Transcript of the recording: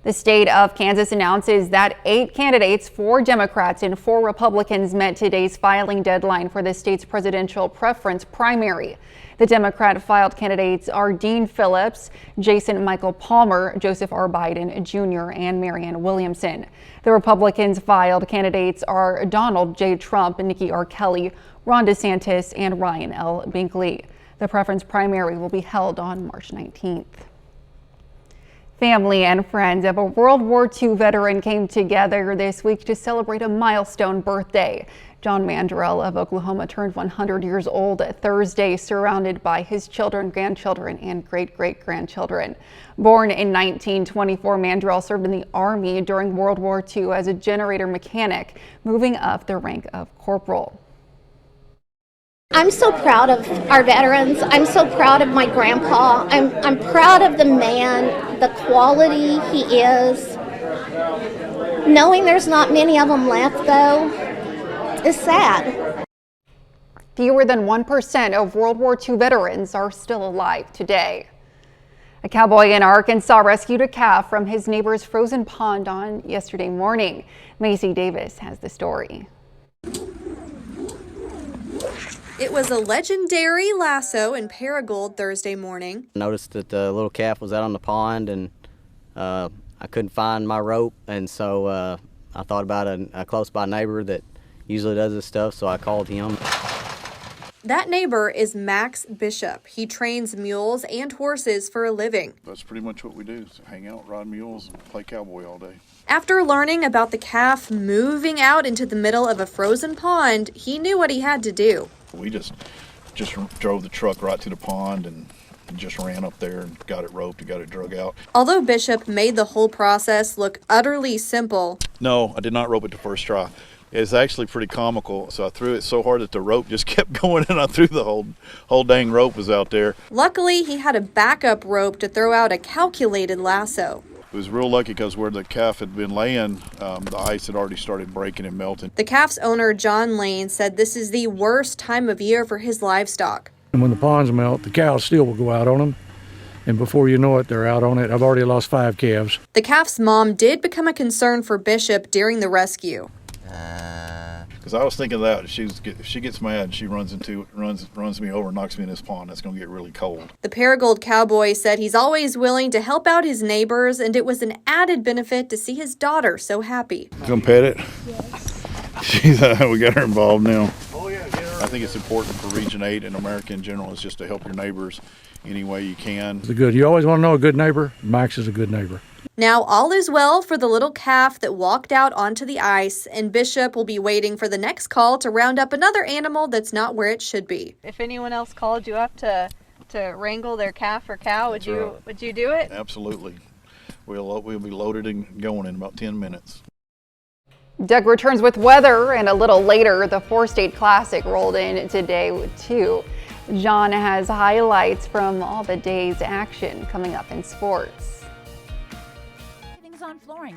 The state of Kansas announces that 8 candidates, 4 Democrats and 4 Republicans, met today's filing deadline for the state's presidential preference primary. The Democrat filed candidates are Dean Phillips, Jason Michael Palmer, Joseph R. Biden Jr., and Marianne Williamson. The Republicans filed candidates are Donald J. Trump, Nikki R. Kelly, Ron DeSantis, and Ryan L. Binkley. The preference primary will be held on March 19th. Family and friends of a World War II veteran came together this week to celebrate a milestone birthday. John Mandrell of Oklahoma turned 100 years old Thursday, surrounded by his children, grandchildren, and great-great-grandchildren. Born in 1924, Mandrell served in the Army during World War II as a generator mechanic, moving up the rank of corporal. I'm so proud of our veterans. I'm so proud of my grandpa. I'm proud of the man, the quality he is. Knowing there's not many of them left, though, is sad. Fewer than 1% of World War II veterans are still alive today. A cowboy in Arkansas rescued a calf from his neighbor's frozen pond on yesterday morning. Macy Davis has the story. It was a legendary lasso in Paragould Thursday morning. I noticed that the little calf was out on the pond and I couldn't find my rope, and so I thought about a close by neighbor that usually does this stuff, so I called him. That neighbor is Max Bishop. He trains mules and horses for a living. That's pretty much what we do, is hang out, ride mules, and play cowboy all day. After learning about the calf moving out into the middle of a frozen pond, he knew what he had to do. We just drove the truck right to the pond and just ran up there and got it roped and got it drug out. Although Bishop made the whole process look utterly simple. No, I did not rope it the first try. It's actually pretty comical. So I threw it so hard that the rope just kept going, and I threw the whole dang rope was out there. Luckily, he had a backup rope to throw out a calculated lasso. It was real lucky because where the calf had been laying, the ice had already started breaking and melting. The calf's owner, John Lane, said this is the worst time of year for his livestock. And when the ponds melt, the cows still will go out on them. And before you know it, they're out on it. I've already lost 5 calves. The calf's mom did become a concern for Bishop during the rescue. Because I was thinking that if she gets mad, she runs me over and knocks me in this pond. That's going to get really cold. The Paragould cowboy said he's always willing to help out his neighbors, and it was an added benefit to see his daughter so happy. Come pet it. Yes. We got her involved now. Oh yeah, I think it's important for Region 8 and America in general is just to help your neighbors any way you can. You always want to know a good neighbor. Max is a good neighbor. Now all is well for the little calf that walked out onto the ice, and Bishop will be waiting for the next call to round up another animal that's not where it should be. If anyone else called you up to wrangle their calf or cow, would you do it? Absolutely. We'll be loaded and going in about 10 minutes. Doug returns with weather, and a little later, the 4-state classic rolled in today too. John has highlights from all the day's action coming up in sports. On flooring.